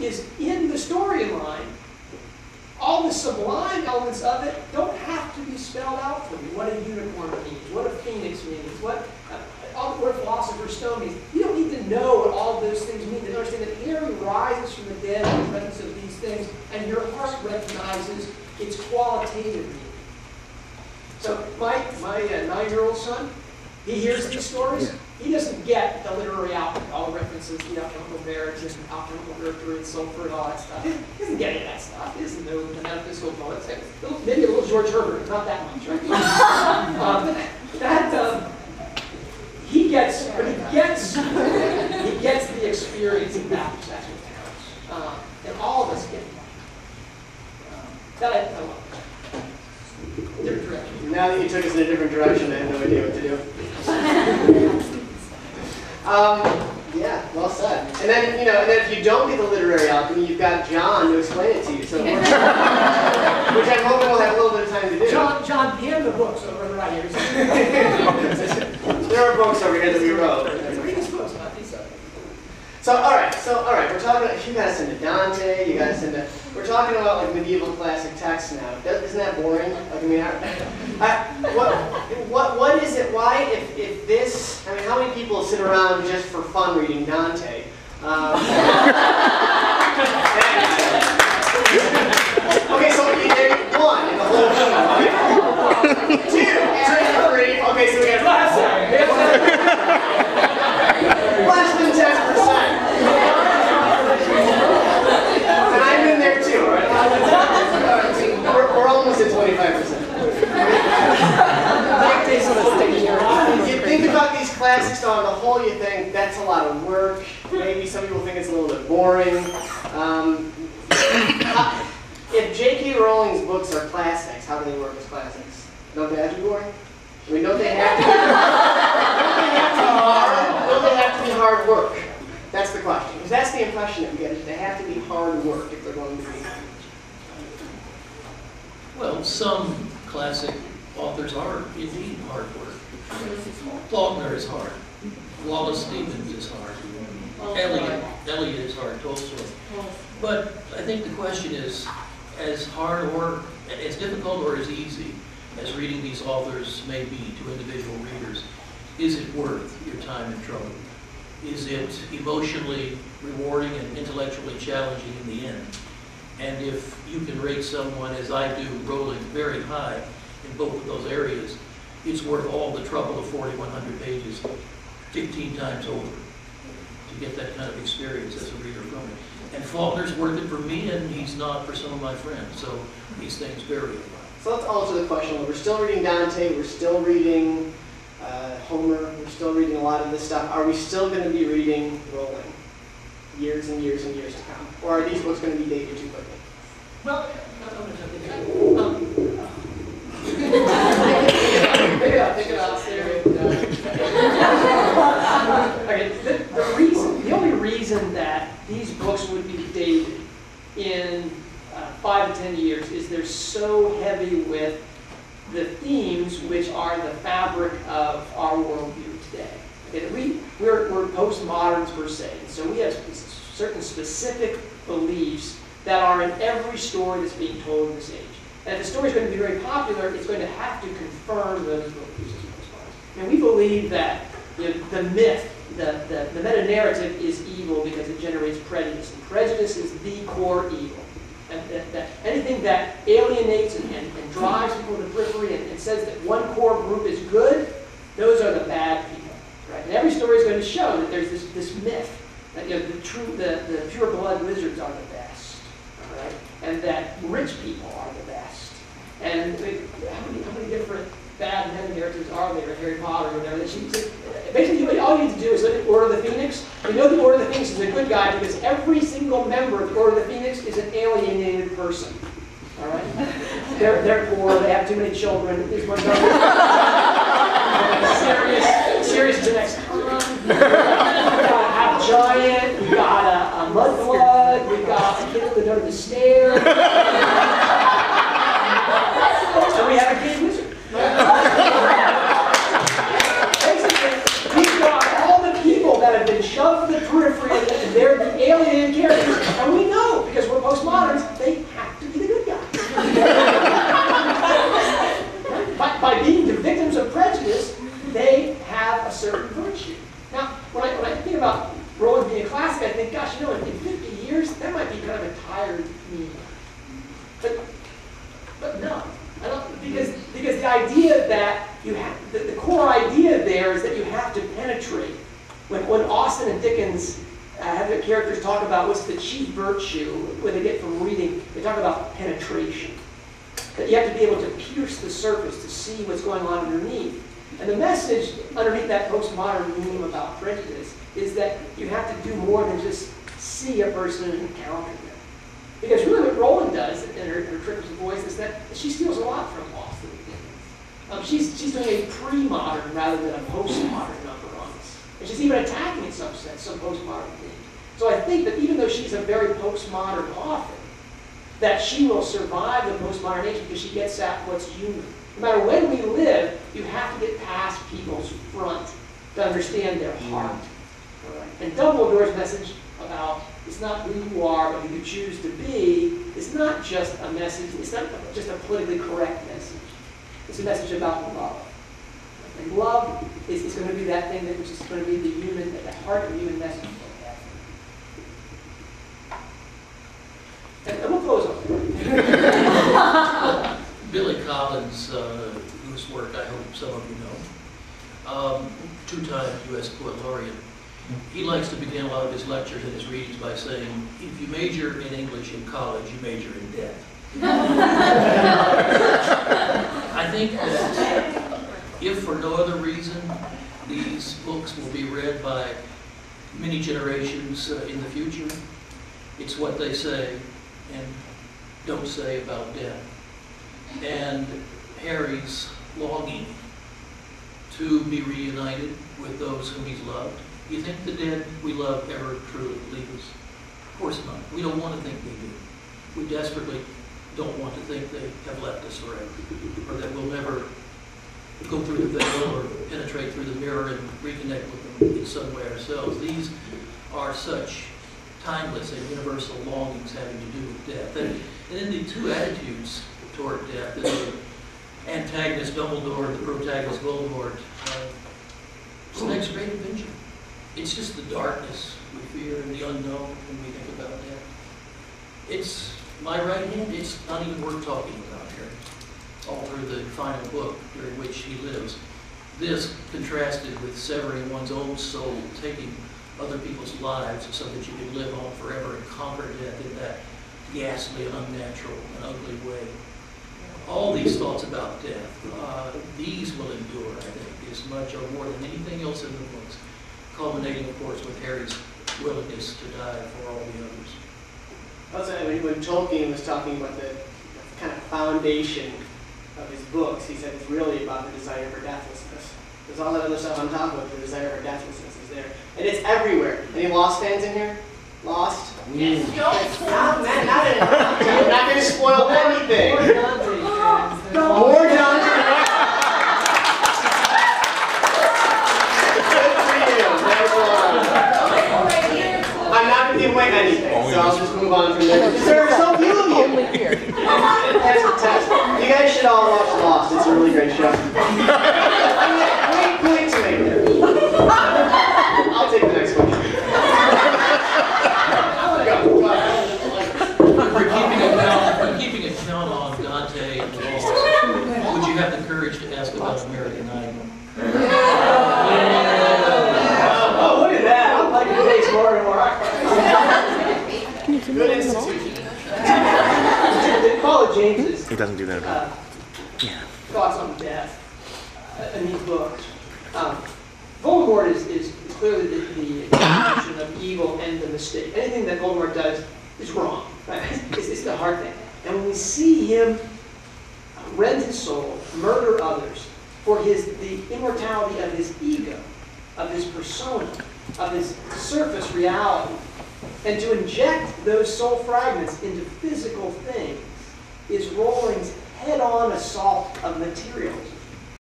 is in the storyline. All the sublime elements of it don't have to be spelled out for you. What a unicorn means, what a phoenix means, what a philosopher's stone means. You don't need to know what all those things mean to understand that Harry rises from the dead in the presence of these things, and your heart recognizes its qualitative meaning. So my 9-year-old son, he hears these stories. He doesn't get the literary output, all the references, the alchemical marriage and alchemical mercury and sulfur and all that stuff. He doesn't get any of that stuff. He doesn't know the metaphysical poets. Maybe a little George Herbert, not that much, right? He gets the experience of that. That's what counts. And all of us get that. I love. Different direction. Now that you took us in a different direction, I have no idea what to do. Yeah, well said. And then, and then if you don't get the literary alchemy, you've got John to explain it to you. So, which I'm hoping we'll have a little bit of time to do. John, hand the books over right here. There are books over here that we wrote. Read these books, not these others. So all right, we're talking about, you got us into Dante, you got us into, we're talking about like medieval classic texts now. Isn't that boring? Like, I mean, what is it, why, if this, I mean, how many people sit around just for fun reading Dante? Okay, so there's one in the whole thing. Okay. 2, 3, okay, so we got less than 10%. And I'm in there too, right? We're almost at 25%. You think about these classics on the whole, you think that's a lot of work. Maybe some people think it's a little bit boring. If J.K. Rowling's books are classics, how do they work as classics? Don't they have to be boring? I mean, don't they have to be hard work? That's the question. Because that's the impression that we get, is they have to be hard work if they're going to be. Well, some classic authors are indeed hard work. Faulkner is hard. Wallace Stevens is hard. Eliot is hard. Tolstoy. But I think the question is, as hard work, as difficult or as easy as reading these authors may be to individual readers, is it worth your time and trouble? Is it emotionally rewarding and intellectually challenging in the end? And if you can rate someone, as I do, Rowling very high in both of those areas, it's worth all the trouble of 4,100 pages 15 times over to get that kind of experience as a reader from it. And Faulkner's worth it for me, and he's not for some of my friends. So these things vary. So let's alter the question. We're still reading Dante, we're still reading Homer, we're still reading a lot of this stuff. Are we still going to be reading Rowling years and years and years to come? Or are these books going to be dated too quickly? Well, I'm going to jump in here. Take it out there. Okay, the only reason that these books would be dated in 5 to 10 years is they're so heavy with the themes which are the fabric of our worldview today. Okay, we're postmoderns per se, and so we have certain specific beliefs that are in every story that's being told in this age. And if the story is going to be very popular, it's going to have to confirm those beliefs as postmoderns. I mean, we believe that the myth, the meta-narrative is evil because it generates prejudice, and prejudice is the core evil. And that anything that alienates and drives people to the periphery and says that one core group is good, those are the bad people, right? And every story is going to show that there's this myth that the pure blood wizards are the best, right? And that rich people are the best. And how many different bad meta-narratives are there in Harry Potter or whatever? Basically, all you need to do is look at Order of the Phoenix. You know the Order of the Phoenix is a good guy because every single member of the Order of the Phoenix is an alienated person. All right? They're poor. They have too many children. There's one serious genetic crime. We've got a half giant. We've got a mudblood. We've got a kid with the the stairs. So we have a gay wizard. We've got all the people that have been shoved to the periphery and they're the alienated characters, and we know classic, I think, gosh, you know, in 50 years, that might be kind of a tired meme. But no, I don't, because the idea that you have, the core idea there is that you have to penetrate. When Austen and Dickens have their characters talk about what's the chief virtue, what they get from reading, they talk about penetration. That you have to be able to pierce the surface to see what's going on underneath. And the message underneath that postmodern meme about prejudice is that you have to do more than just see a person and encounter them. Because really what Rowling does in her Trick of the Voice is that she steals a lot from Austen. She's doing a pre-modern rather than a postmodern number on this. And she's even attacking in some sense some postmodern themes. So I think that even though she's a very postmodern author, that she will survive the postmodern age because she gets at what's human. No matter when we live, you have to get past people's front to understand their heart. Right? And Dumbledore's message about it's not who you are, but who you choose to be, is not just a message, it's not just a politically correct message. It's a message about love. And love is going to be that thing that which is going to be the human, at the heart of the human message. And we'll close on that. Billy Collins, whose work I hope some of you know, two-time U.S. Poet Laureate, he likes to begin a lot of his lectures and his readings by saying, if you major in English in college, you major in death. I think that if for no other reason, these books will be read by many generations in the future. It's what they say and don't say about death. And Harry's longing to be reunited with those whom he's loved. Do you think the dead we love ever truly leave us? Of course not. We don't want to think they do. We desperately don't want to think they have left us forever, or that we'll never go through the veil or penetrate through the mirror and reconnect with them in some way ourselves. These are such timeless and universal longings having to do with death. And in the two attitudes toward death, the antagonist Dumbledore and the protagonist Voldemort, Snape's great adventure. It's just the darkness we fear and the unknown when we think about death. It's my right hand, it's not even worth talking about here. All through the final book during which he lives. This contrasted with severing one's own soul, taking other people's lives so that you could live on forever and conquer death in that ghastly and unnatural and ugly way. All these thoughts about death, these will endure, I think, as much or more than anything else in the books, culminating, of course, with Harry's willingness to die for all the others. Also, I mean, when Tolkien was talking about the kind of foundation of his books, he said it's really about the desire for deathlessness. There's all that other stuff on top of it, the desire for deathlessness is there. And it's everywhere. Any Lost fans in here? Lost? Yes. Not anymore. I'm not going to spoil anything. More Dante. Good for you. I'm not going to give away anything, so I'll just move on from there. There are so few of you. That's the test. You guys should all watch Lost. It's a really great show. Great point to make there. I'll take the next one. For keeping account on Dante and Lost, would you have the courage to ask about American Idol? Oh, look at that. I'm liking these more and more. Good institution. Paula James's He doesn't do that at all. thoughts on death in these books. Voldemort is clearly the definition of evil and the mistake. Anything that Voldemort does is wrong. Right? It's the hard thing. And when we see him rend his soul, murder others for the immortality of his ego, of his persona, of his surface reality, and to inject those soul fragments into physical things is Rowling's head-on assault of materialism.